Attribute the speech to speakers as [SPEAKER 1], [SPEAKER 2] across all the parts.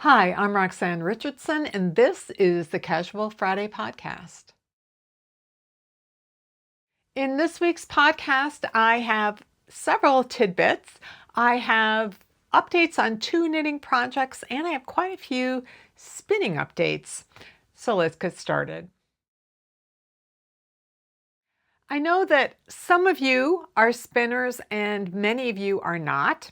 [SPEAKER 1] Hi, I'm Roxanne Richardson, and this is the Casual Friday podcast. In this week's podcast, I have several tidbits. I have updates on 2 knitting projects, and I have quite a few spinning updates. So let's get started. I know that some of you are spinners and many of you are not,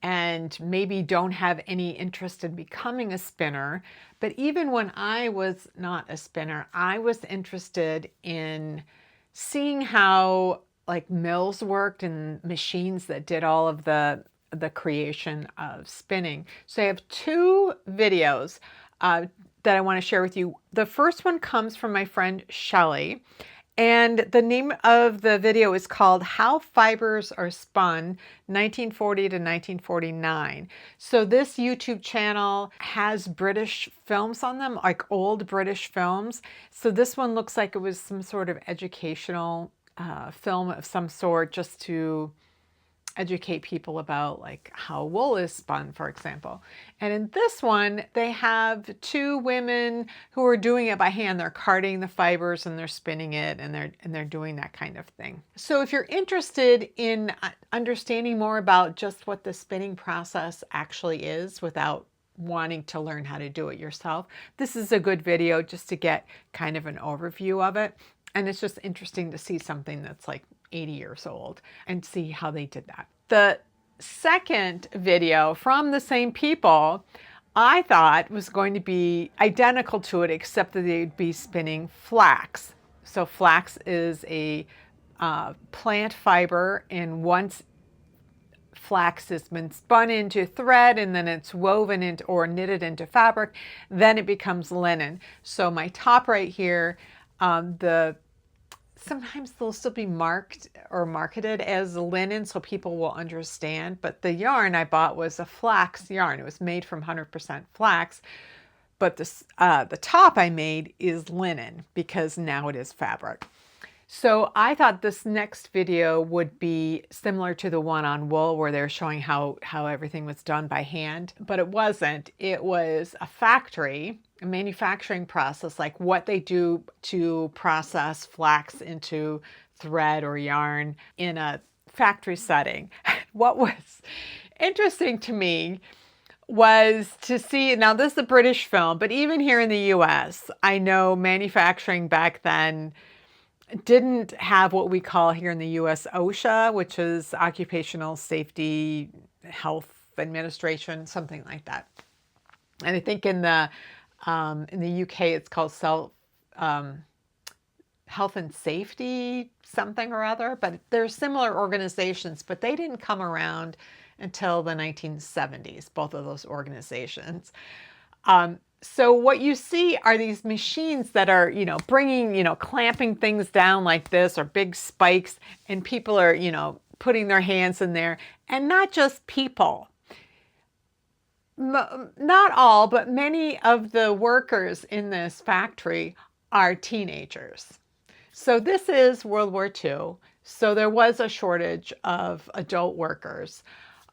[SPEAKER 1] and maybe don't have any interest in becoming a spinner. But even when I was not a spinner, I was interested in seeing how like mills worked and machines that did all of the creation of spinning. So I have 2 videos that I want to share with you. The first one comes from my friend Shelley. And the name of the video is called How Fibers Are Spun 1940 to 1949. So this YouTube channel has British films on them, like old British films. So this one looks like it was some sort of educational film of some sort, just to educate people about like how wool is spun, for example. And in this one, they have 2 women who are doing it by hand. They're carding the fibers and they're spinning it, and they're doing that kind of thing. So if you're interested in understanding more about just what the spinning process actually is without wanting to learn how to do it yourself, this is a good video just to get kind of an overview of it. And it's just interesting to see something that's like 80 years old and see how they did that. The second video from the same people I thought was going to be identical to it, except that they'd be spinning flax. So flax is a plant fiber, and once flax has been spun into thread and then it's woven into or knitted into fabric, then it becomes linen. So my top right here, sometimes they'll still be marked or marketed as linen so people will understand, but the yarn I bought was a flax yarn. It was made from 100% flax, but the top I made is linen because now it is fabric. So I thought this next video would be similar to the one on wool where they're showing how everything was done by hand, but it wasn't. It was a factory, a manufacturing process, like what they do to process flax into thread or yarn in a factory setting. What was interesting to me was to see, now this is a British film, but even here in the US, I know manufacturing back then didn't have what we call here in the US OSHA, which is Occupational Safety Health Administration, something like that. And I think in the UK it's called Health and Safety something or other, but they're similar organizations, but they didn't come around until the 1970s, both of those organizations. So what you see are these machines that are, bringing, clamping things down like this, or big spikes, and people are, putting their hands in there, and not just people. Not all, but many of the workers in this factory are teenagers. So this is World War II. So there was a shortage of adult workers.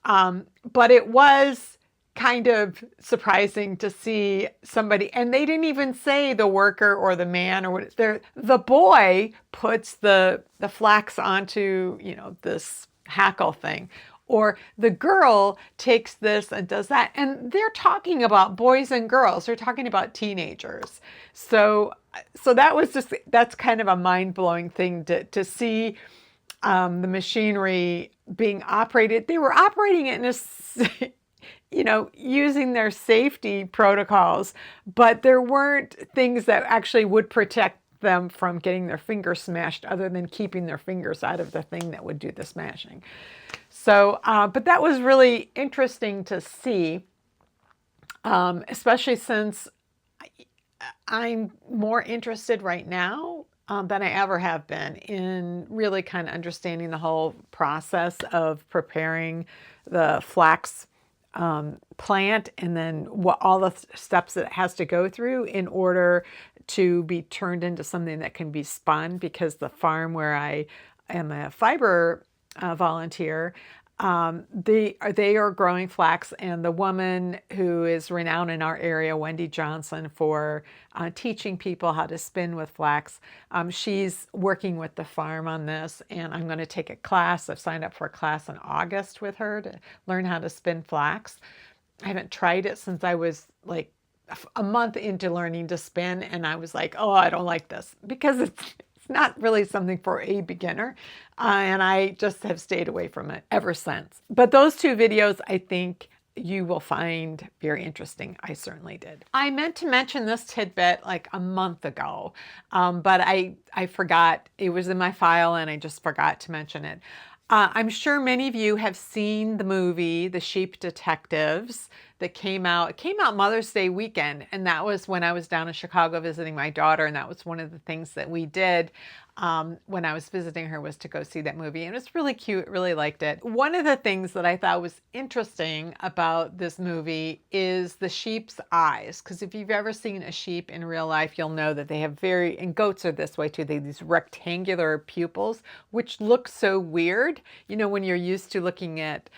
[SPEAKER 1] But it was kind of surprising to see somebody, and they didn't even say the worker or the man or what. The boy puts the flax onto, this hackle thing, or the girl takes this and does that. And they're talking about boys and girls. They're talking about teenagers. So that's kind of a mind-blowing thing to see the machinery being operated. They were operating it in a using their safety protocols, but there weren't things that actually would protect them from getting their fingers smashed other than keeping their fingers out of the thing that would do the smashing. So, but that was really interesting to see, especially since I'm more interested right now than I ever have been in really kind of understanding the whole process of preparing the flax plant, and then what all the steps that it has to go through in order to be turned into something that can be spun. Because the farm where I am a fiber volunteer, They are growing flax, and the woman who is renowned in our area, Wendy Johnson, for teaching people how to spin with flax, she's working with the farm on this, and I'm going to take a class. I've signed up for a class in August with her to learn how to spin flax. I haven't tried it since I was like a month into learning to spin, and I was like, oh, I don't like this, because it's not really something for a beginner, and I just have stayed away from it ever since. But those two videos, I think you will find very interesting. I certainly did. I meant to mention this tidbit like a month ago, but I forgot. It was in my file and I just forgot to mention it. I'm sure many of you have seen the movie, The Sheep Detectives, that came out. It came out Mother's Day weekend, and that was when I was down in Chicago visiting my daughter, and that was one of the things that we did when I was visiting her, was to go see that movie, and it was really cute. Really liked it. One of the things that I thought was interesting about this movie is the sheep's eyes, because if you've ever seen a sheep in real life, you'll know that they have and goats are this way too, they have these rectangular pupils, which look so weird. You know, when you're used to looking at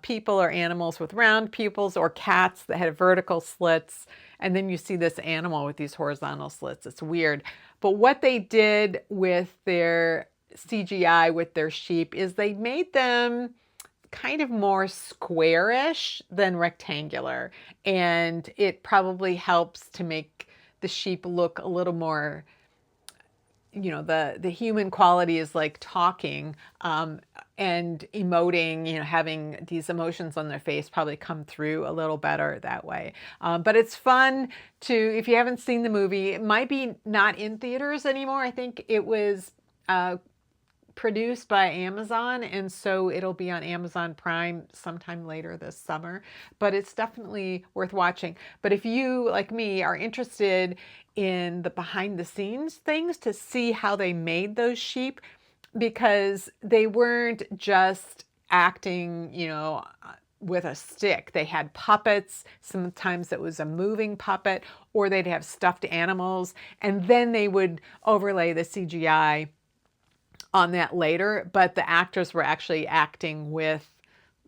[SPEAKER 1] people or animals with round pupils, or cats that had vertical slits, and then you see this animal with these horizontal slits. It's weird. But what they did with their CGI with their sheep is they made them kind of more squarish than rectangular, and it probably helps to make the sheep look a little more, you know, the human quality is like talking and emoting, you know, having these emotions on their face probably come through a little better that way. But it's fun to, if you haven't seen the movie, it might be not in theaters anymore. I think it was produced by Amazon, and so it'll be on Amazon Prime sometime later this summer, but it's definitely worth watching. But if you, like me, are interested in the behind the scenes things to see how they made those sheep, because they weren't just acting, you know, with a stick. They had puppets. Sometimes it was a moving puppet, or they'd have stuffed animals, and then they would overlay the CGI on that later, but the actors were actually acting with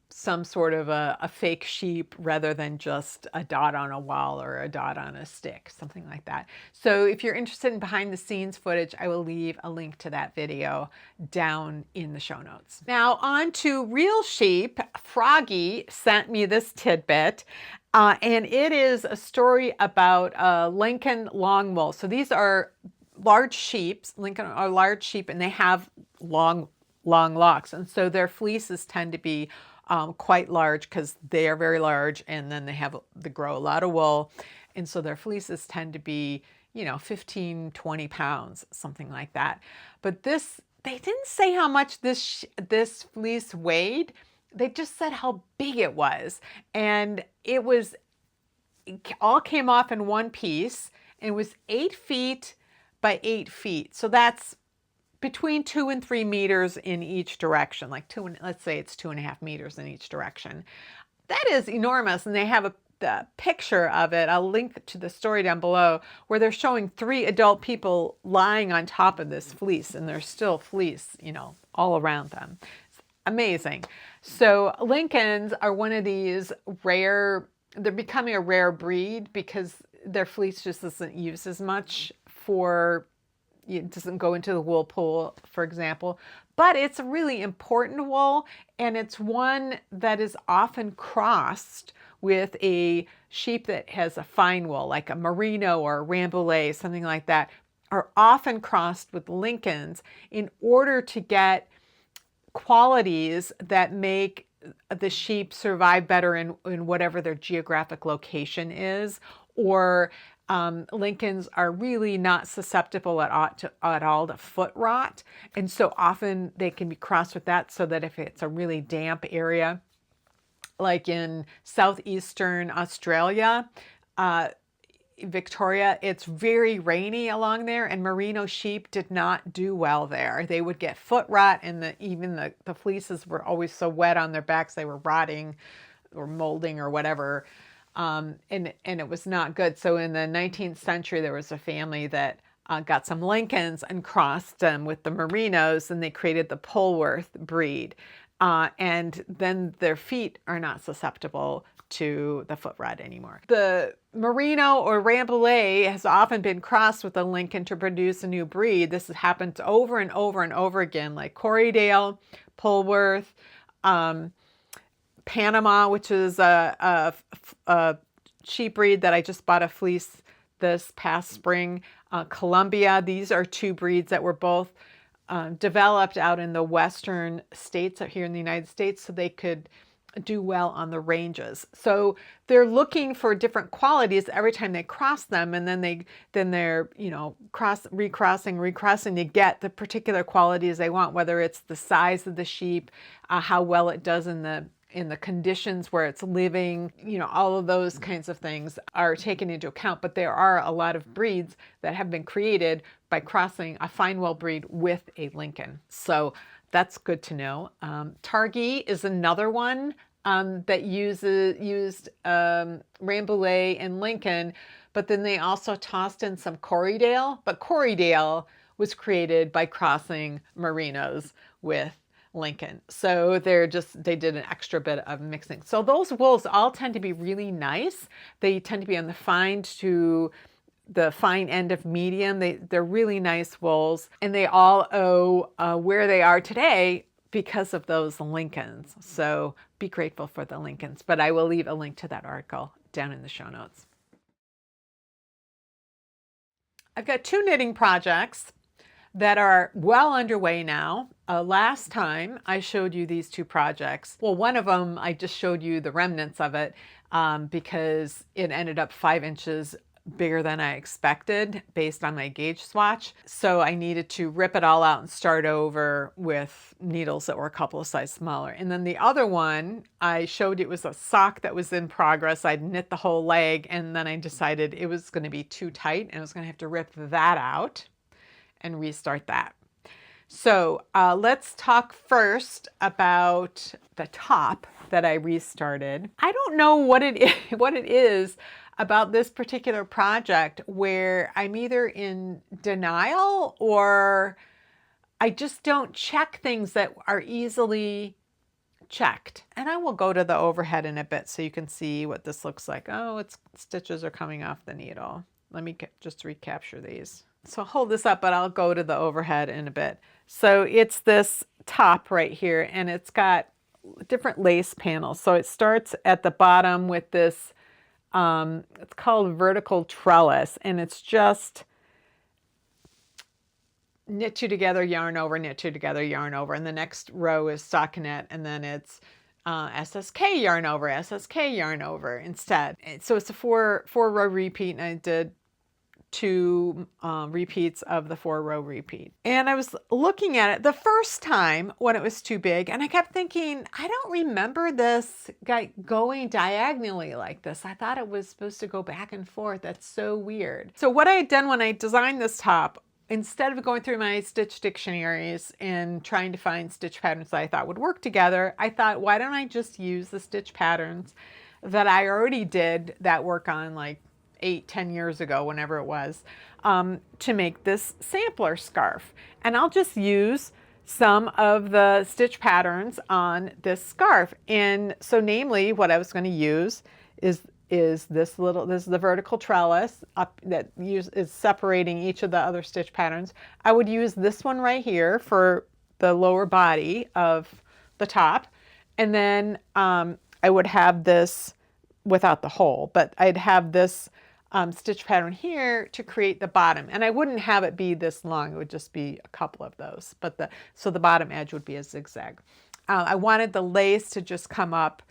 [SPEAKER 1] some sort of a fake sheep rather than just a dot on a wall or a dot on a stick, something like that. So if you're interested in behind the scenes footage, I will leave a link to that video down in the show notes. Now on to real sheep. Froggy sent me this tidbit, and it is a story about a Lincoln long wool. So these are large sheep. Lincoln are large sheep, and they have long locks, and so their fleeces tend to be quite large because they are very large, and then they grow a lot of wool, and so their fleeces tend to be, you know, 15, 20 pounds, something like that. But this, they didn't say how much this fleece weighed. They just said how big it was, and it all came off in one piece, and it was 8 feet by 8 feet. So that's between 2 and 3 meters in each direction, like let's say it's 2.5 meters in each direction. That is enormous. And they have the picture of it. I'll link to the story down below, where they're showing 3 adult people lying on top of this fleece, and there's still fleece, you know, all around them. It's amazing. So Lincolns are one of these rare, they're becoming a rare breed because their fleece just isn't used as much for, it doesn't go into the wool pool, for example, but it's a really important wool, and it's one that is often crossed with a sheep that has a fine wool, like a merino or a rambouillet, something like that, are often crossed with Lincolns in order to get qualities that make the sheep survive better in whatever their geographic location is, or Lincolns are really not susceptible at all to foot rot, and so often they can be crossed with that, so that if it's a really damp area, like in southeastern Australia, Victoria, it's very rainy along there, and merino sheep did not do well there. They would get foot rot, and even the fleeces were always so wet on their backs, they were rotting or molding or whatever. And it was not good. So in the 19th century, there was a family that got some Lincolns and crossed them with the merinos, and they created the Polworth breed. and then their feet are not susceptible to the foot rot anymore. The merino or rambouillet has often been crossed with a Lincoln to produce a new breed. This has happened over and over and over again, like Corriedale, Polworth, Panama, which is a sheep breed that I just bought a fleece this past spring. Columbia, these are two breeds that were both developed out in the western states here in the United States so they could do well on the ranges. So they're looking for different qualities every time they cross them, and then they're recrossing to get the particular qualities they want, whether it's the size of the sheep, how well it does in the conditions where it's living, all of those kinds of things are taken into account. But there are a lot of breeds that have been created by crossing a fine well breed with a Lincoln. So that's good to know. Targhee is another one that used Rambouillet and Lincoln, but then they also tossed in some Corriedale. But Corriedale was created by crossing merinos with Lincoln. So they did an extra bit of mixing. So those wools all tend to be really nice. They tend to be on the fine to the fine end of medium. They're really nice wools, and they all owe where they are today because of those Lincolns. So be grateful for the Lincolns, but I will leave a link to that article down in the show notes. I've got two knitting projects that are well underway now. Last time I showed you these two projects. Well, one of them I just showed you the remnants of it because it ended up 5 inches bigger than I expected based on my gauge swatch. So I needed to rip it all out and start over with needles that were a couple of sizes smaller. And then the other one I showed, it was a sock that was in progress. I'd knit the whole leg, and then I decided it was going to be too tight and I was going to have to rip that out and restart that. So let's talk first about the top that I restarted. I don't know what it is about this particular project where I'm either in denial or I just don't check things that are easily checked. And I will go to the overhead in a bit so you can see what this looks like. Oh, its stitches are coming off the needle. Let me just recapture these. So I'll hold this up, but I'll go to the overhead in a bit. So it's this top right here, and it's got different lace panels. So it starts at the bottom with this, it's called vertical trellis, and it's just knit two together, yarn over, knit two together, yarn over. And the next row is stockinette, and then it's SSK yarn over, SSK yarn over instead. So it's a four row repeat, and I did 2 repeats of the 4-row repeat. And I was looking at it the first time when it was too big, and I kept thinking, I don't remember this guy going diagonally like this. I thought it was supposed to go back and forth. That's so weird. So what I had done when I designed this top, instead of going through my stitch dictionaries and trying to find stitch patterns that I thought would work together, I thought, why don't I just use the stitch patterns that I already did that work on like 8-10 years ago, whenever it was, to make this sampler scarf. And I'll just use some of the stitch patterns on this scarf. And so namely what I was going to use is this is the vertical trellis up that is separating each of the other stitch patterns. I would use this one right here for the lower body of the top. And then I would have this without the hole, but I'd have this stitch pattern here to create the bottom, and I wouldn't have it be this long. It would just be a couple of those, but so the bottom edge would be a zigzag. I wanted the lace to just come up,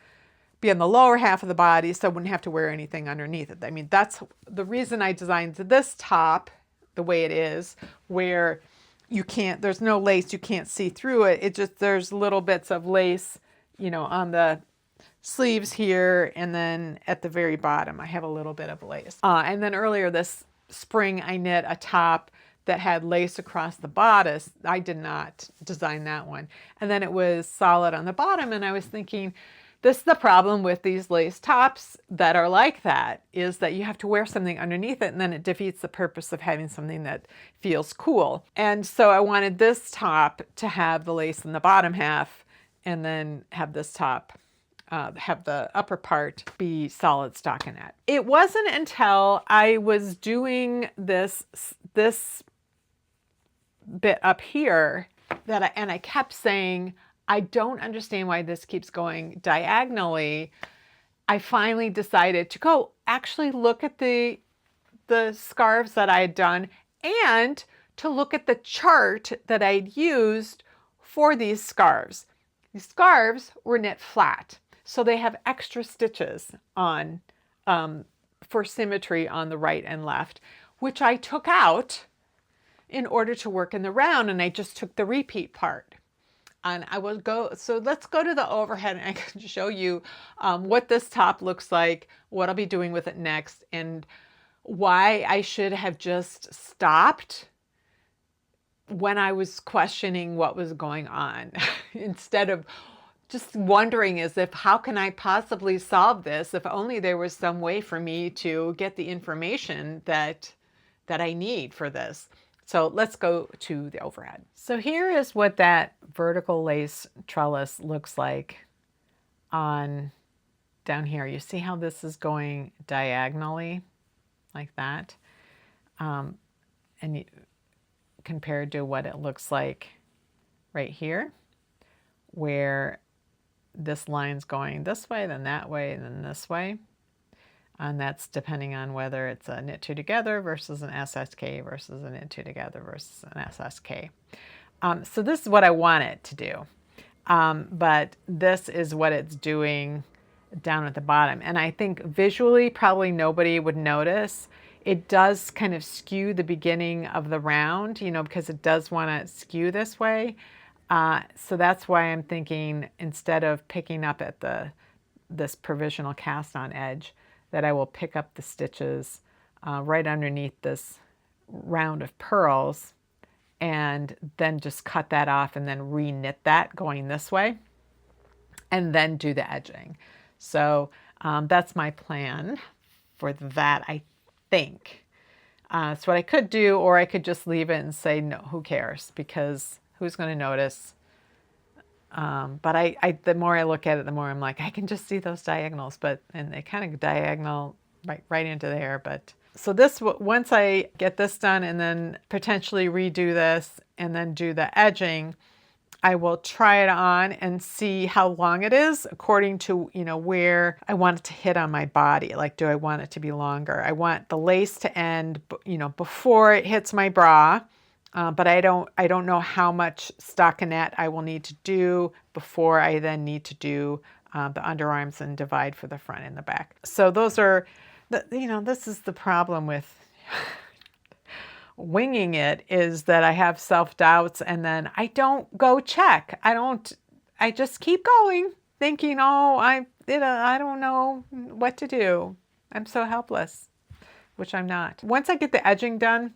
[SPEAKER 1] be on the lower half of the body, so I wouldn't have to wear anything underneath it. I mean, that's the reason I designed this top the way it is, where there's no lace, you can't see through it. It just, there's little bits of lace, on the sleeves here, and then at the very bottom I have a little bit of lace. And then earlier this spring I knit a top that had lace across the bodice. I did not design that one. And then it was solid on the bottom, and I was thinking, this is the problem with these lace tops that are like that, is that you have to wear something underneath it, and then it defeats the purpose of having something that feels cool. And so I wanted this top to have the lace in the bottom half and then have this top, have the upper part be solid stockinette. It wasn't until I was doing this bit up here that I kept saying, I don't understand why this keeps going diagonally. I finally decided to go actually look at the scarves that I had done and to look at the chart that I'd used for these scarves. These scarves were knit flat, so they have extra stitches on for symmetry on the right and left, which I took out in order to work in the round, and I just took the repeat part. And I will go, so let's go to the overhead and I can show you what this top looks like, what I'll be doing with it next, and why I should have just stopped when I was questioning what was going on instead of just wondering as if, how can I possibly solve this if only there was some way for me to get the information that I need for this. So let's go to the overhead. So here is what that vertical lace trellis looks like on down here. You see how this is going diagonally like that? And compared to what it looks like right here, where this line's going this way, then that way, and then this way. And that's depending on whether it's a knit two together versus an SSK versus a knit two together versus an SSK. So this is what I want it to do. But this is what it's doing down at the bottom. And I think visually, probably nobody would notice. It does kind of skew the beginning of the round, you know, because it does want to skew this way. So that's why I'm thinking instead of picking up at this provisional cast on edge, that I will pick up the stitches right underneath this round of pearls and then just cut that off and then re-knit that going this way and then do the edging. So that's my plan for that, I think. So what I could do, or I could just leave it and say, no, who cares? Because who's going to notice? But the more I look at it, the more I'm like, I can just see those diagonals, and they kind of diagonal right into there. But so this, once I get this done and then potentially redo this and then do the edging, I will try it on and see how long it is according to, you know, where I want it to hit on my body. Like, do I want it to be longer? I want the lace to end, you know, before it hits my bra. But I don't know how much stockinette I will need to do before I then need to do the underarms and divide for the front and the back. So those are, you know, this is the problem with winging it, is that I have self-doubts and then I don't go check. I just keep going thinking, oh, I don't know what to do. I'm so helpless, which I'm not. Once I get the edging done,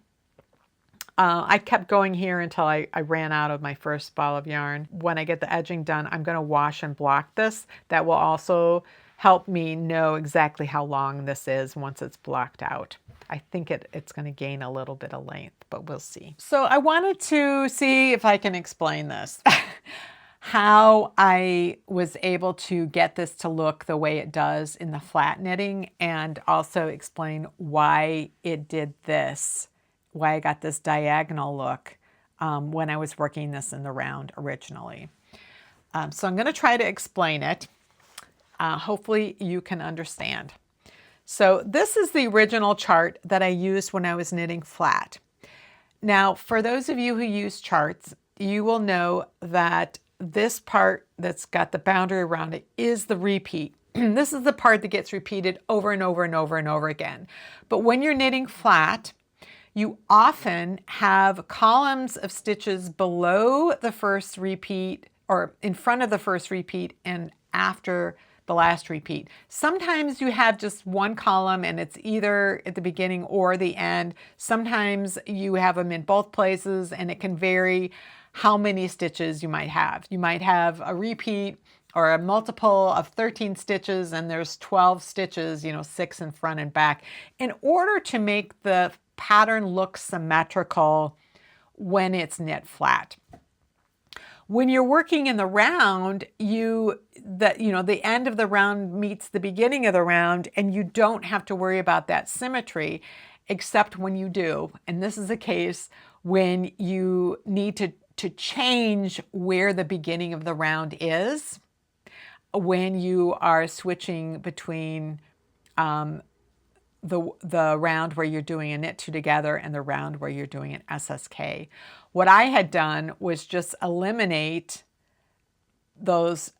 [SPEAKER 1] I kept going here until I ran out of my first ball of yarn. When I get the edging done, I'm going to wash and block this. That will also help me know exactly how long this is once it's blocked out. I think it's going to gain a little bit of length, but we'll see. So I wanted to see if I can explain this. How I was able to get this to look the way it does in the flat knitting, and also explain why it did this. Why I got this diagonal look when I was working this in the round originally. So I'm going to try to explain it. Hopefully you can understand. So this is the original chart that I used when I was knitting flat. Now, for those of you who use charts, you will know that this part that's got the boundary around it is the repeat. This is the part that gets repeated over and over and over and over again. But when you're knitting flat, you often have columns of stitches below the first repeat, or in front of the first repeat and after the last repeat. Sometimes you have just one column and it's either at the beginning or the end. Sometimes you have them in both places, and it can vary how many stitches you might have. You might have a repeat or a multiple of 13 stitches and there's 12 stitches, you know, 6 in front and back. In order to make the pattern look symmetrical when it's knit flat, When you're working in the round, the end of the round meets the beginning of the round, and you don't have to worry about that symmetry, except when you do. And this is a case when you need to change where the beginning of the round is when you are switching between the round where you're doing a knit two together and the round where you're doing an SSK. What I had done was just eliminate those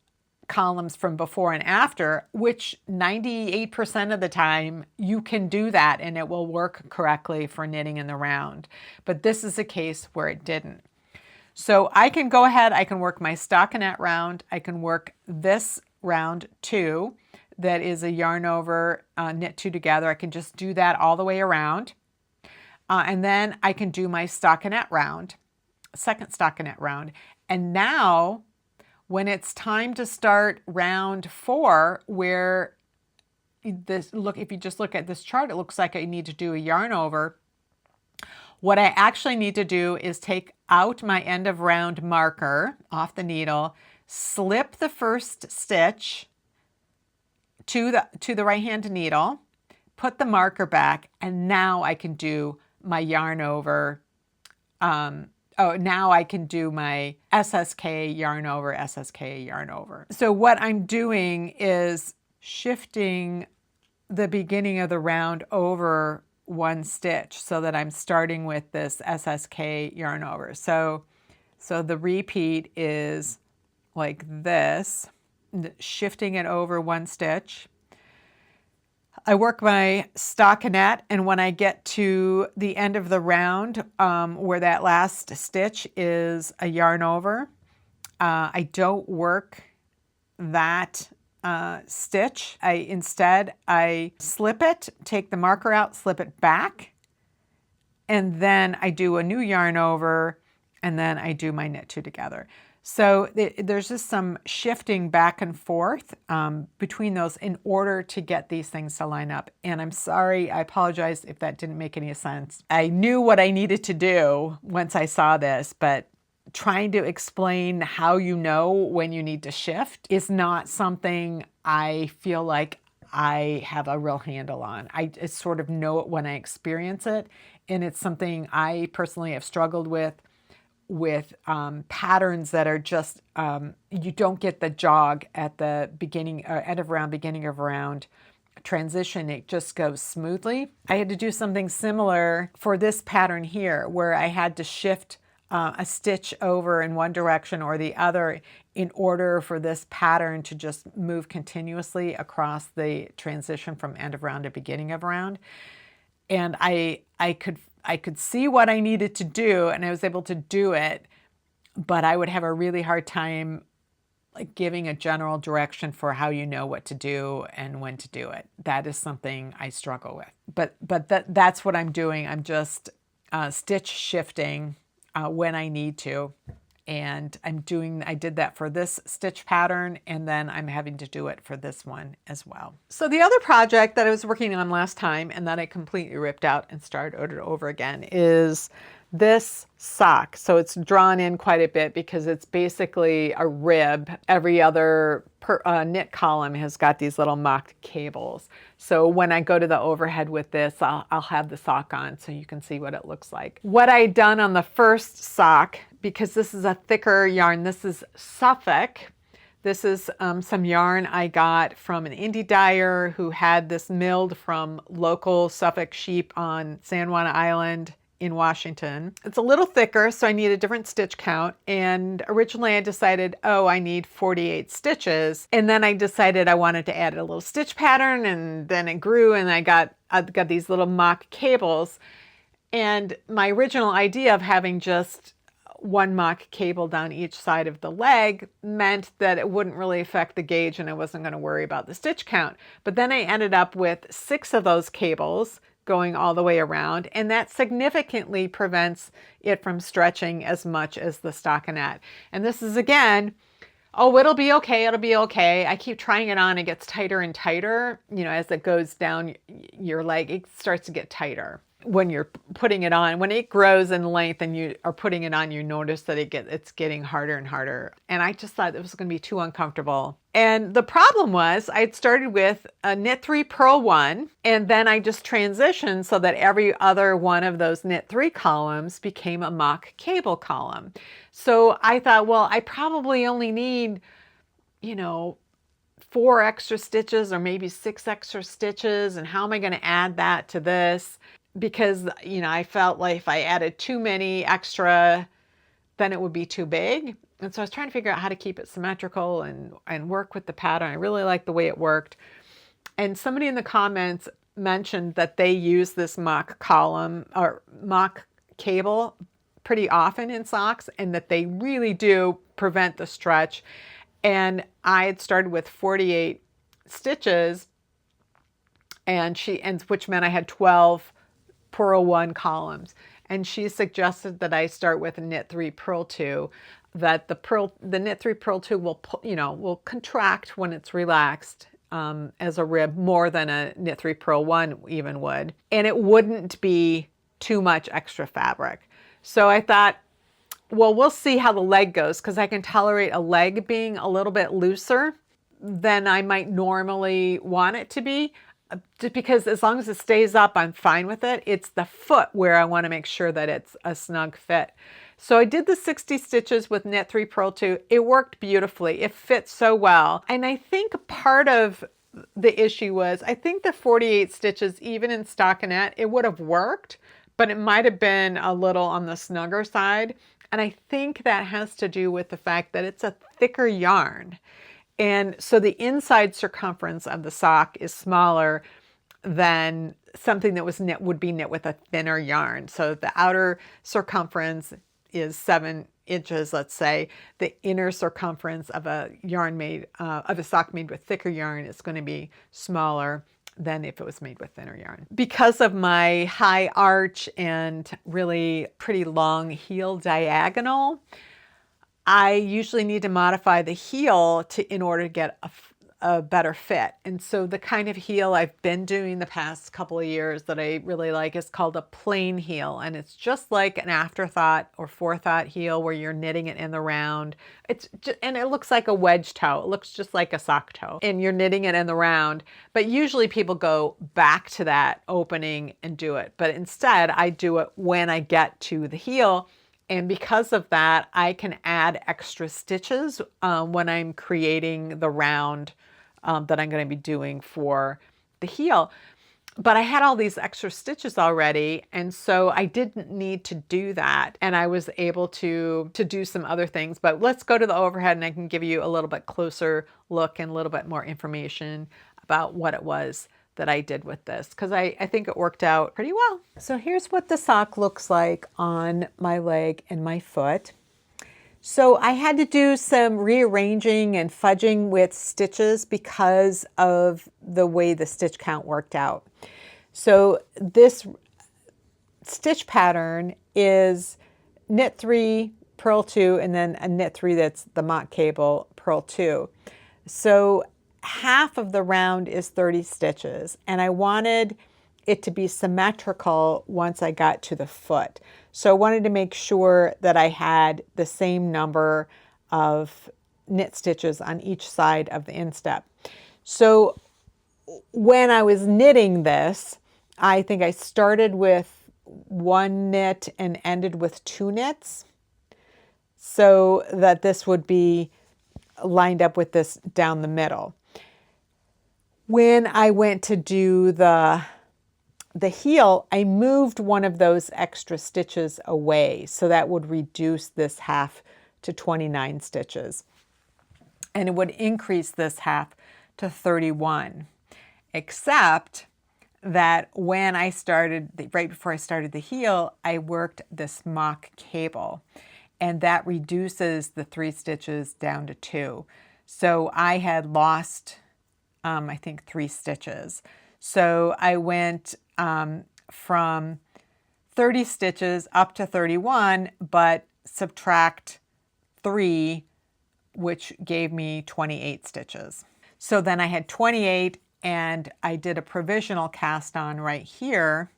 [SPEAKER 1] columns from before and after, which 98% of the time you can do that and it will work correctly for knitting in the round. But this is a case where it didn't. So I can go ahead, I can work my stockinette round, I can work this round too, that is a yarn over knit two together. I can just do that all the way around. And then I can do my stockinette round, second stockinette round. And now when it's time to start round 4, where if you just look at this chart, it looks like I need to do a yarn over. What I actually need to do is take out my end of round marker off the needle, slip the first stitch to the right hand needle, put the marker back, and now I can do my yarn over. Now I can do my SSK yarn over, SSK yarn over. So what I'm doing is shifting the beginning of the round over 1 stitch so that I'm starting with this SSK yarn over. So the repeat is like this, shifting it over 1 stitch. I work my stockinette, and when I get to the end of the round where that last stitch is a yarn over, I don't work that stitch. Instead I slip it, take the marker out, slip it back, and then I do a new yarn over, and then I do my knit two together. So there's just some shifting back and forth between those in order to get these things to line up. And I'm sorry, I apologize if that didn't make any sense. I knew what I needed to do once I saw this, but trying to explain how you know when you need to shift is not something I feel like I have a real handle on. I just sort of know it when I experience it, and it's something I personally have struggled with patterns that are just, you don't get the jog at the beginning, end of round, beginning of round transition. It just goes smoothly. I had to do something similar for this pattern here, where I had to shift a stitch over in one direction or the other in order for this pattern to just move continuously across the transition from end of round to beginning of round. And I could see what I needed to do, and I was able to do it, but I would have a really hard time like giving a general direction for how you know what to do and when to do it. That is something I struggle with. But that's what I'm doing. I'm just stitch shifting when I need to. And I did that for this stitch pattern, and then I'm having to do it for this one as well. So the other project that I was working on last time and that I completely ripped out and started over again is this sock. So it's drawn in quite a bit because it's basically a rib. Every other knit column has got these little mock cables. So when I go to the overhead with this, I'll have the sock on so you can see what it looks like. What I'd done on the first sock, because this is a thicker yarn, this is Suffolk. This is some yarn I got from an indie dyer who had this milled from local Suffolk sheep on San Juan Island in Washington. It's a little thicker, so I need a different stitch count. And originally I decided, oh, I need 48 stitches. And then I decided I wanted to add a little stitch pattern, and then it grew, and I've got these little mock cables. And my original idea of having just one mock cable down each side of the leg meant that it wouldn't really affect the gauge and I wasn't going to worry about the stitch count. But then I ended up with 6 of those cables going all the way around, and that significantly prevents it from stretching as much as the stockinette. And this is, again, oh, it'll be okay, it'll be okay. I keep trying it on, it gets tighter and tighter. You know, as it goes down your leg, it starts to get tighter. when you're putting it on. When it grows in length and you are putting it on, you notice that it's getting harder and harder. And I just thought it was going to be too uncomfortable. And the problem was I'd started with a knit 3 purl 1, and then I just transitioned so that every other one of those knit 3 columns became a mock cable column. So I thought, well, I probably only need, you know, 4 extra stitches or maybe 6 extra stitches, and how am I going to add that to this? Because, you know, I felt like if I added too many extra, then it would be too big. And so I was trying to figure out how to keep it symmetrical and work with the pattern. I really liked the way it worked. And somebody in the comments mentioned that they use this mock column or mock cable pretty often in socks, and that they really do prevent the stretch. And I had started with 48 stitches, and which meant I had 12 purl 1 columns. And she suggested that I start with a knit 3 purl 2, that the knit 3 purl 2 will, you know, will contract when it's relaxed as a rib more than a knit 3 purl 1 even would. And it wouldn't be too much extra fabric. So I thought, well, we'll see how the leg goes, because I can tolerate a leg being a little bit looser than I might normally want it to be. Just because as long as it stays up, I'm fine with it. It's the foot where I want to make sure that it's a snug fit. So I did the 60 stitches with knit 3 purl 2. It worked beautifully. It fit so well. And I think part of the issue was, I think the 48 stitches, even in stockinette, it would have worked, but it might have been a little on the snugger side. And I think that has to do with the fact that it's a thicker yarn. And so the inside circumference of the sock is smaller than something that would be knit with a thinner yarn. So the outer circumference is 7 inches, let's say. The inner circumference of a sock made with thicker yarn is going to be smaller than if it was made with thinner yarn. Because of my high arch and really pretty long heel diagonal, I usually need to modify the heel in order to get a better fit. And so the kind of heel I've been doing the past couple of years that I really like is called a plain heel. And it's just like an afterthought or forethought heel where you're knitting it in the round. And it looks like a wedge toe. It looks just like a sock toe. And you're knitting it in the round. But usually people go back to that opening and do it. But instead, I do it when I get to the heel. And because of that, I can add extra stitches when I'm creating the round that I'm going to be doing for the heel. But I had all these extra stitches already, and so I didn't need to do that. And I was able to do some other things. But let's go to the overhead, and I can give you a little bit closer look and a little bit more information about what it was that I did with this, because I think it worked out pretty well. So here's what the sock looks like on my leg and my foot. So I had to do some rearranging and fudging with stitches because of the way the stitch count worked out. So this stitch pattern is knit 3 purl 2 and then a knit 3 that's the mock cable purl 2. So half of the round is 30 stitches, and I wanted it to be symmetrical once I got to the foot. So I wanted to make sure that I had the same number of knit stitches on each side of the instep. So when I was knitting this, I think I started with 1 knit and ended with 2 knits, so that this would be lined up with this down the middle. When I went to do the heel, I moved one of those extra stitches away, so that would reduce this half to 29 stitches. And it would increase this half to 31, except that when I started, right before I started the heel, I worked this mock cable, and that reduces the 3 stitches down to 2. So I had lost I think 3 stitches. So I went from 30 stitches up to 31, but subtract 3, which gave me 28 stitches. So then I had 28, and I did a provisional cast on right here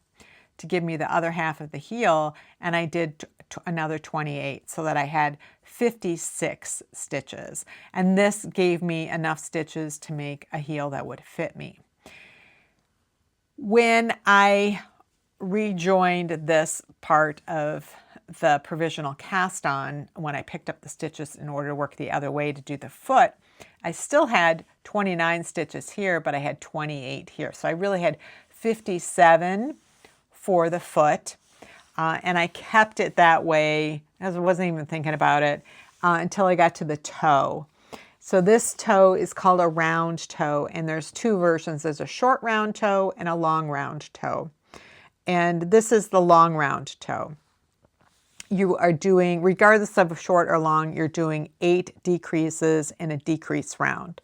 [SPEAKER 1] to give me the other half of the heel, and I did another 28 so that I had 56 stitches. And this gave me enough stitches to make a heel that would fit me. When I rejoined this part of the provisional cast on, when I picked up the stitches in order to work the other way to do the foot, I still had 29 stitches here, but I had 28 here. So I really had 57 for the foot, and I kept it that way, as I wasn't even thinking about it, until I got to the toe. So this toe is called a round toe, and there's two versions. There's a short round toe and a long round toe. And this is the long round toe. You are doing, regardless of short or long, you're doing 8 decreases in a decrease round.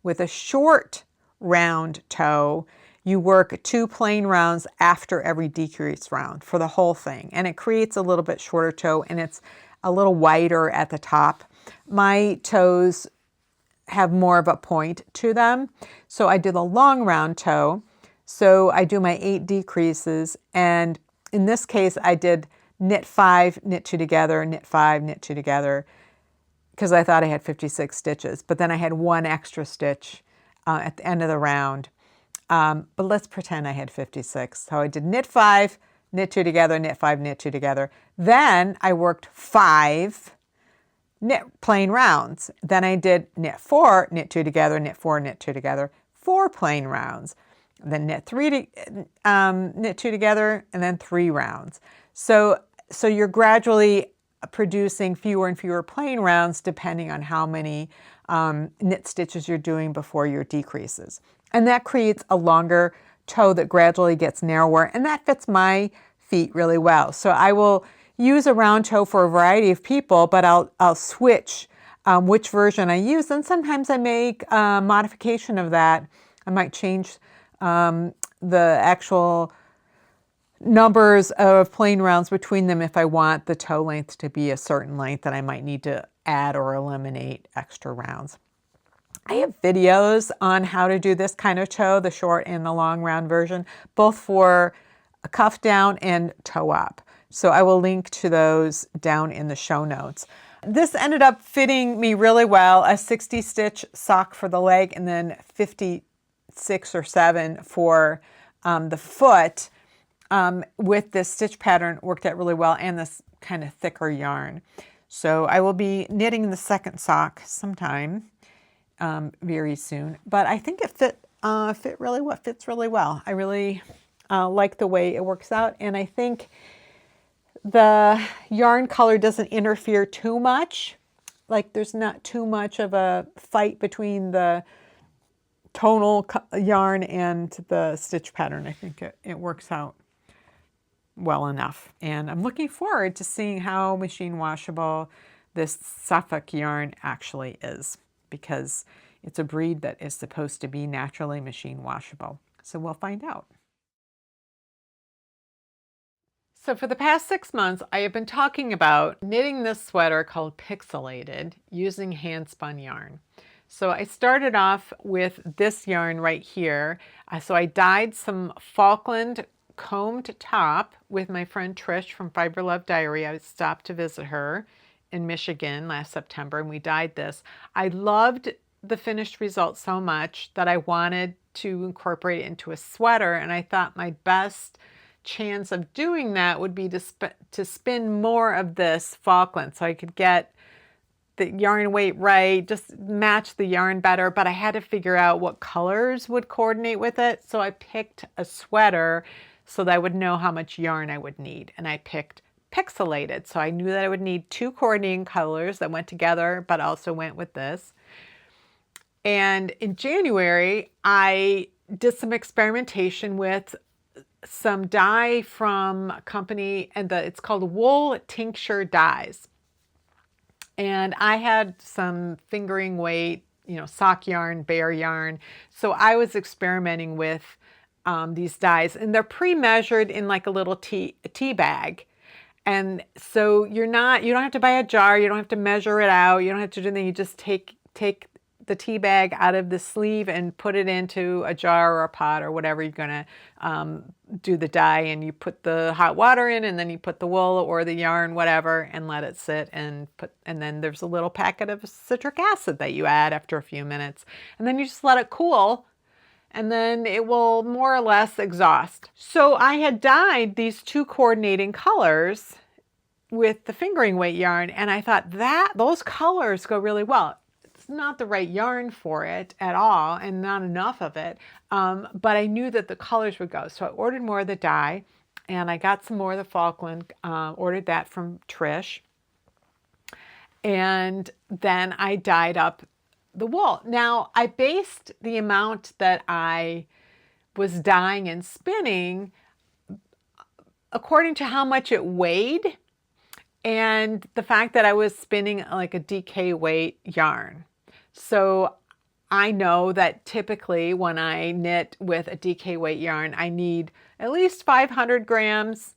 [SPEAKER 1] With a short round toe, you work 2 plain rounds after every decrease round for the whole thing. And it creates a little bit shorter toe, and it's a little wider at the top. My toes have more of a point to them. So I do the long round toe. So I do my 8 decreases. And in this case, I did knit 5, knit 2 together, knit 5, knit 2 together, because I thought I had 56 stitches. But then I had 1 extra stitch at the end of the round. But let's pretend I had 56. So I did knit 5, knit 2 together, knit 5, knit 2 together. Then I worked 5 knit plain rounds. Then I did knit 4, knit 2 together, knit 4, knit 2 together, 4 plain rounds. Then knit 3, knit 2 together, and then 3 rounds. So you're gradually producing fewer and fewer plain rounds depending on how many knit stitches you're doing before your decreases. And that creates a longer toe that gradually gets narrower, and that fits my feet really well. So I will use a round toe for a variety of people, but I'll switch which version I use, and sometimes I make a modification of that. I might change the actual numbers of plain rounds between them if I want the toe length to be a certain length, that I might need to add or eliminate extra rounds. I have videos on how to do this kind of toe, the short and the long round version, both for a cuff down and toe up. So I will link to those down in the show notes. This ended up fitting me really well, a 60 stitch sock for the leg and then 56 or 7 for the foot. With this stitch pattern, worked out really well, and this kind of thicker yarn. So I will be knitting the second sock sometime very soon, but I think it fits really well. I really like the way it works out, and I think the yarn color doesn't interfere too much. Like there's not too much of a fight between the tonal yarn and the stitch pattern. I think it works out well enough, and I'm looking forward to seeing how machine washable this Suffolk yarn actually is, because it's a breed that is supposed to be naturally machine washable. So we'll find out. So for the past 6 months, I have been talking about knitting this sweater called Pixelated using hand spun yarn. So I started off with this yarn right here. So I dyed some Falkland combed top with my friend Trish from Fiber Love Diary. I stopped to visit her in Michigan last September, and we dyed this. I loved the finished result so much that I wanted to incorporate it into a sweater, and I thought my best chance of doing that would be to spin more of this Falkland so I could get the yarn weight right, just match the yarn better, but I had to figure out what colors would coordinate with it. So I picked a sweater so that I would know how much yarn I would need, and I picked Pixelated. So I knew that I would need 2 coordinating colors that went together, but also went with this. And in January, I did some experimentation with some dye from a company, and it's called Wool Tincture Dyes. And I had some fingering weight, sock yarn, bear yarn. So I was experimenting with these dyes, and they're pre-measured in like a little tea bag. And so you don't have to buy a jar, you don't have to measure it out, you don't have to do anything, you just take the tea bag out of the sleeve and put it into a jar or a pot or whatever you're going to do the dye, and you put the hot water in, and then you put the wool or the yarn, whatever, and let it sit, and then there's a little packet of citric acid that you add after a few minutes, and then you just let it cool, and then it will more or less exhaust. So I had dyed these 2 coordinating colors with the fingering weight yarn, and I thought that those colors go really well. It's not the right yarn for it at all, and not enough of it, but I knew that the colors would go. So I ordered more of the dye, and I got some more of the Falkland, ordered that from Trish, and then I dyed up the wool. Now, I based the amount that I was dyeing and spinning according to how much it weighed, and the fact that I was spinning like a DK weight yarn. So I know that typically when I knit with a DK weight yarn, I need at least 500 grams,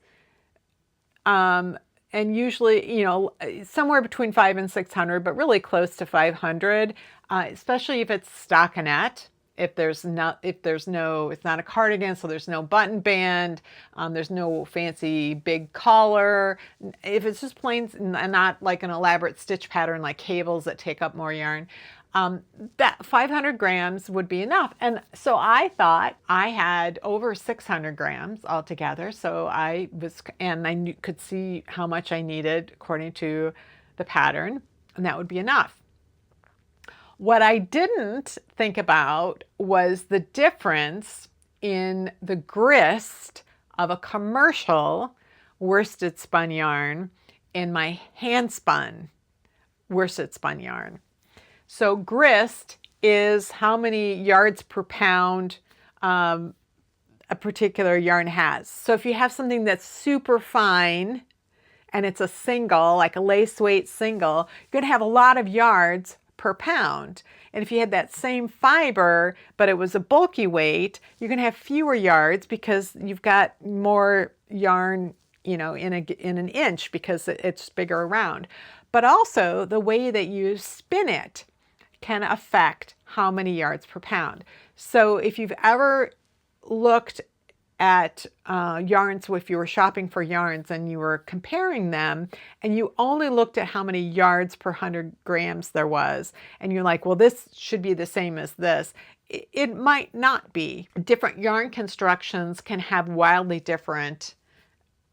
[SPEAKER 1] and usually, you know, somewhere between 500 and 600, but really close to 500, especially if it's stockinette. It's not a cardigan, so there's no button band, there's no fancy big collar. If it's just plain and not like an elaborate stitch pattern like cables that take up more yarn, that 500 grams would be enough. And so I thought I had over 600 grams altogether. So I could see how much I needed according to the pattern, and that would be enough. What I didn't think about was the difference in the grist of a commercial worsted spun yarn in my hand spun worsted spun yarn. So grist is how many yards per pound a particular yarn has. So if you have something that's super fine and it's a single, like a lace weight single, you're going to have a lot of yards per pound. And if you had that same fiber, but it was a bulky weight, you're going to have fewer yards because you've got more yarn, you know, in an inch because it's bigger around. But also the way that you spin it can affect how many yards per pound. So if you've ever looked at yarns, if you were shopping for yarns and you were comparing them and you only looked at how many yards per 100 grams there was, and you're like, well, this should be the same as this, it might not be. Different yarn constructions can have wildly different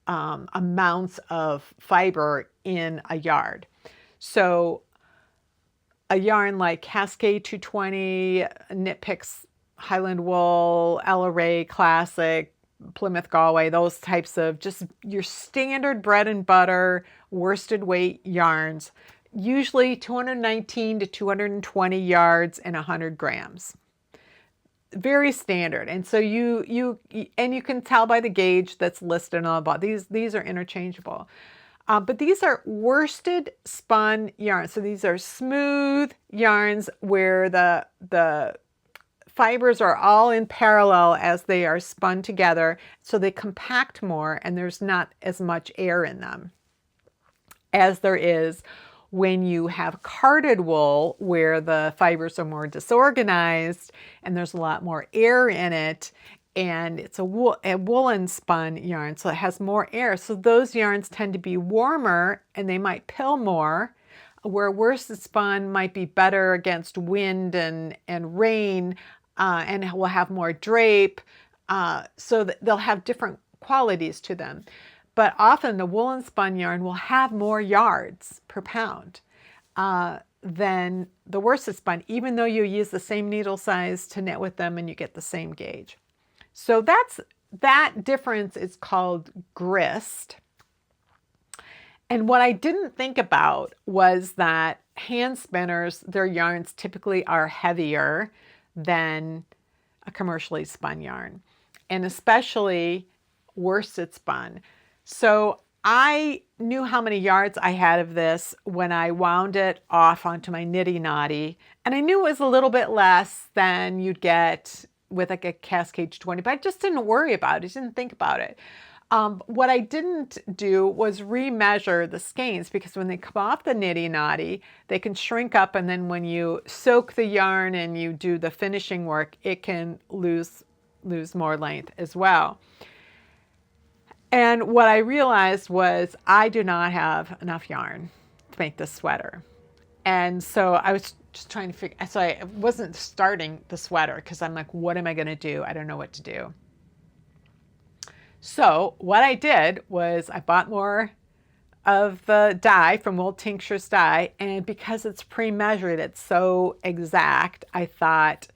[SPEAKER 1] amounts of fiber in a yard. So a yarn like Cascade 220, Knit Picks Highland Wool, Ella Ray Classic, Plymouth Galway, those types of just your standard bread and butter worsted weight yarns, usually 219 to 220 yards and 100 grams. Very standard. And so you can tell by the gauge that's listed on the bottom. These are interchangeable. But these are worsted spun yarns. So these are smooth yarns where the fibers are all in parallel as they are spun together, so they compact more and there's not as much air in them as there is when you have carded wool where the fibers are more disorganized and there's a lot more air in it, and it's a woolen spun yarn, so it has more air. So those yarns tend to be warmer and they might pill more, where worsted spun might be better against wind and rain, and will have more drape, so that they'll have different qualities to them. But often the woolen spun yarn will have more yards per pound than the worsted spun, even though you use the same needle size to knit with them and you get the same gauge. So that difference is called grist. And what I didn't think about was that hand spinners, their yarns typically are heavier than a commercially spun yarn, and especially worsted spun. So I knew how many yards I had of this when I wound it off onto my Nitty Knotty, and I knew it was a little bit less than you'd get with like a Cascade 20, but I just didn't worry about it, didn't think about it. What I didn't do was remeasure the skeins, because when they come off the nitty knotty, they can shrink up, and then when you soak the yarn and you do the finishing work, it can lose more length as well. And what I realized was I do not have enough yarn to make this sweater. And so I was just trying to figure, so I wasn't starting the sweater because I'm like, what am I going to do? I don't know what to do. So what I did was I bought more of the dye from Wool Tinctures Dye, and because it's pre-measured, it's so exact, I thought,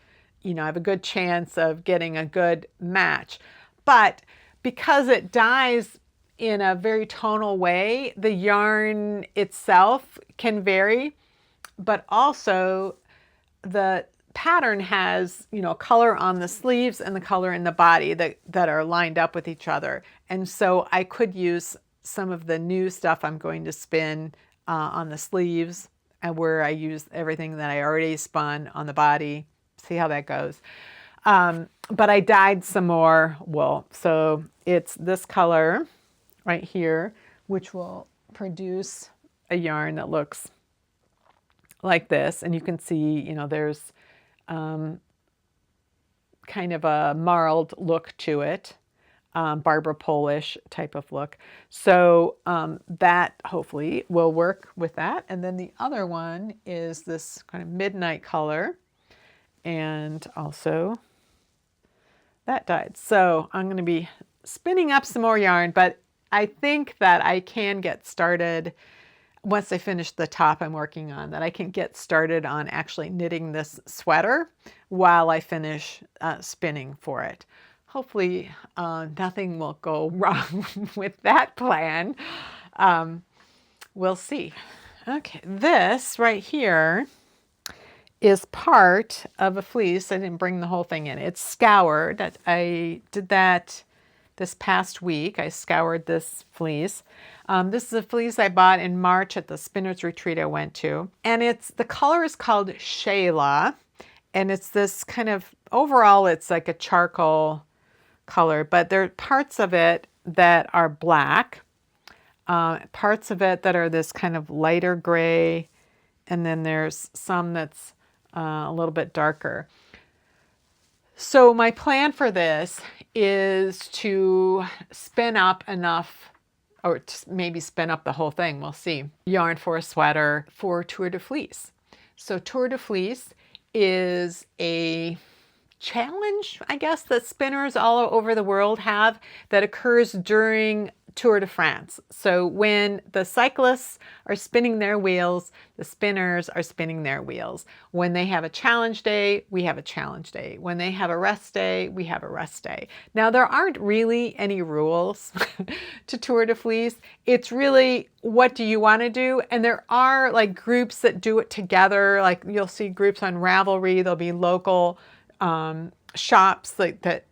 [SPEAKER 1] you know, I have a good chance of getting a good match. But because it dyes in a very tonal way, the yarn itself can vary, but also the pattern has, you know, color on the sleeves and the color in the body that are lined up with each other. And so I could use some of the new stuff I'm going to spin on the sleeves, and where I use everything that I already spun on the body. See how that goes. But I dyed some more wool. So it's this color right here, which will produce a yarn that looks like this. And you can see, you know, there's kind of a marled look to it, Barbara Polish type of look. So that hopefully will work with that. And then the other one is this kind of midnight color, and also that dyed. So I'm going to be spinning up some more yarn, but I think that I can get started once I finish the top I'm working on, that I can get started on actually knitting this sweater while I finish spinning for it. Hopefully nothing will go wrong with that plan. We'll see. Okay, this right here is part of a fleece. I didn't bring the whole thing in. It's scoured. I did that this past week. I scoured this fleece. This is a fleece I bought in March at the spinner's retreat I went to. And the color is called Shayla. And it's this kind of, overall it's like a charcoal color, but there are parts of it that are black, parts of it that are this kind of lighter gray, and then there's some that's a little bit darker. So my plan for this is to spin up enough, or maybe spin up the whole thing, we'll see, yarn for a sweater for Tour de Fleece. So Tour de Fleece is a challenge, I guess, that spinners all over the world have, that occurs during Tour de France. So when the cyclists are spinning their wheels, the spinners are spinning their wheels. When they have a challenge day, we have a challenge day. When they have a rest day, we have a rest day. Now, there aren't really any rules to Tour de Fleece. It's really, what do you want to do? And there are like groups that do it together. Like you'll see groups on Ravelry. There'll be local shops that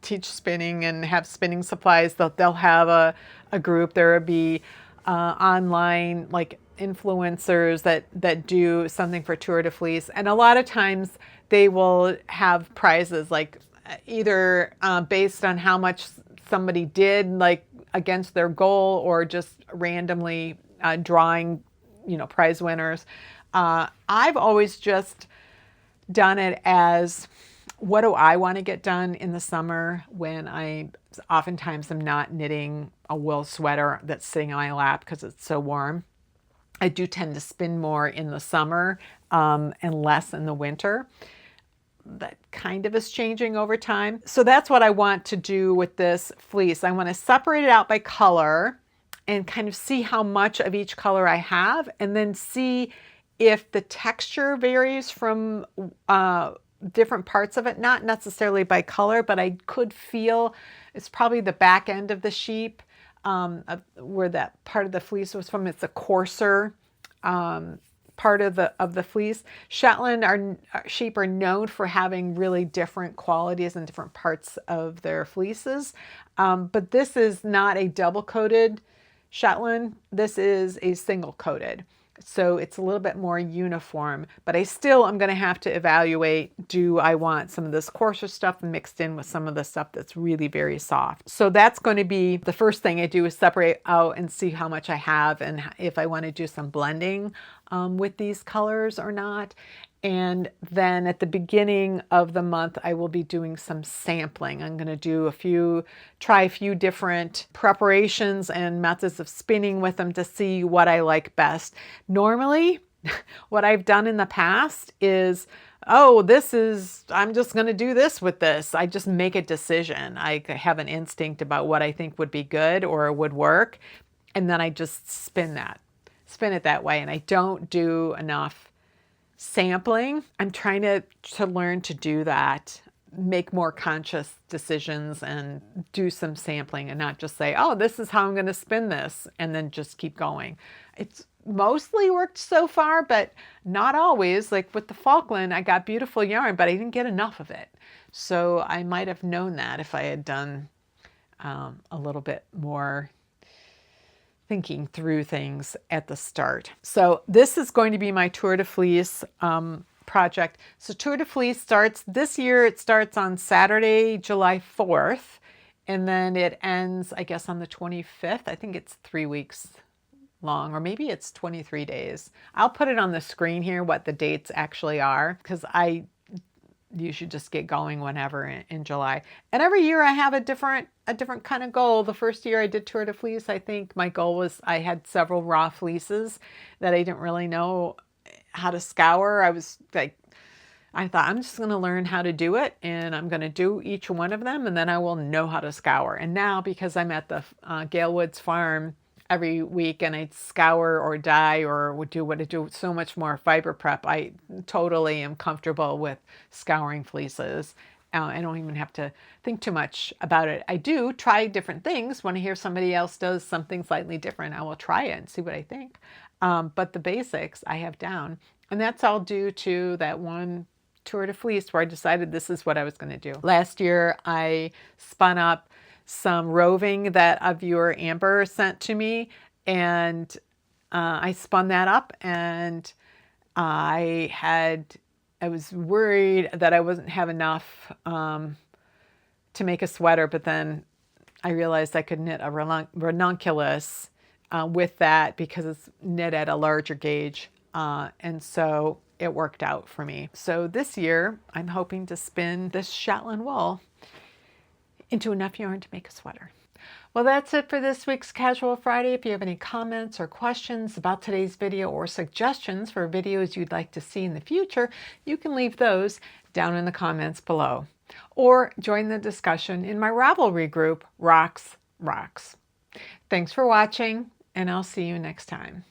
[SPEAKER 1] teach spinning and have spinning supplies. They'll have a group. There will be online like influencers that do something for Tour de Fleece, and a lot of times they will have prizes, like either based on how much somebody did like against their goal, or just randomly drawing, you know, prize winners. I've always just done it as, what do I want to get done in the summer when I oftentimes am not knitting a wool sweater that's sitting on my lap because it's so warm. I do tend to spin more in the summer and less in the winter. That kind of is changing over time. So that's what I want to do with this fleece. I want to separate it out by color and kind of see how much of each color I have, and then see if the texture varies from different parts of it, not necessarily by color, but I could feel it's probably the back end of the sheep, where that part of the fleece was from. It's a coarser part of the fleece. Shetland sheep are known for having really different qualities in different parts of their fleeces, but this is not a double coated Shetland. This is a single coated. So it's a little bit more uniform, but I still am going to have to evaluate, do I want some of this coarser stuff mixed in with some of the stuff that's really very soft? So that's going to be the first thing I do, is separate out and see how much I have and if I want to do some blending with these colors or not. And then at the beginning of the month, I will be doing some sampling. I'm going to try a few different preparations and methods of spinning with them to see what I like best. Normally, what I've done in the past is, oh, I'm just going to do this with this. I just make a decision. I have an instinct about what I think would be good or would work. And then I just spin it that way. And I don't do enough sampling. I'm trying to learn to do that, make more conscious decisions and do some sampling and not just say, oh, this is how I'm going to spin this and then just keep going. It's mostly worked so far, but not always. Like with the Falkland, I got beautiful yarn, but I didn't get enough of it. So I might have known that if I had done a little bit more thinking through things at the start. So this is going to be my Tour de Fleece project. So Tour de Fleece starts this year. It starts on Saturday, July 4th, and then it ends, I guess, on the 25th. I think it's 3 weeks long, or maybe it's 23 days. I'll put it on the screen here what the dates actually are, because you should just get going whenever in July. And every year I have a different kind of goal. The first year I did Tour de Fleece, I think my goal was, I had several raw fleeces that I didn't really know how to scour. I thought, I'm just going to learn how to do it, and I'm going to do each one of them, and then I will know how to scour. And now, because I'm at the Gale Woods farm every week and I'd scour or dye or would do so much more fiber prep, I totally am comfortable with scouring fleeces. I don't even have to think too much about it. I do try different things. When I hear somebody else does something slightly different, I will try it and see what I think. But the basics I have down. And that's all due to that one Tour de Fleece where I decided this is what I was going to do. Last year, I spun up some roving that a viewer, Amber, sent to me, and I spun that up, and I was worried that I wasn't have enough to make a sweater, but then I realized I could knit a ranunculus with that because it's knit at a larger gauge, and so it worked out for me. So this year, I'm hoping to spin this Shetland wool into enough yarn to make a sweater. Well, that's it for this week's Casual Friday. If you have any comments or questions about today's video or suggestions for videos you'd like to see in the future, you can leave those down in the comments below. Or join the discussion in my Ravelry group, Rocks. Thanks for watching, and I'll see you next time.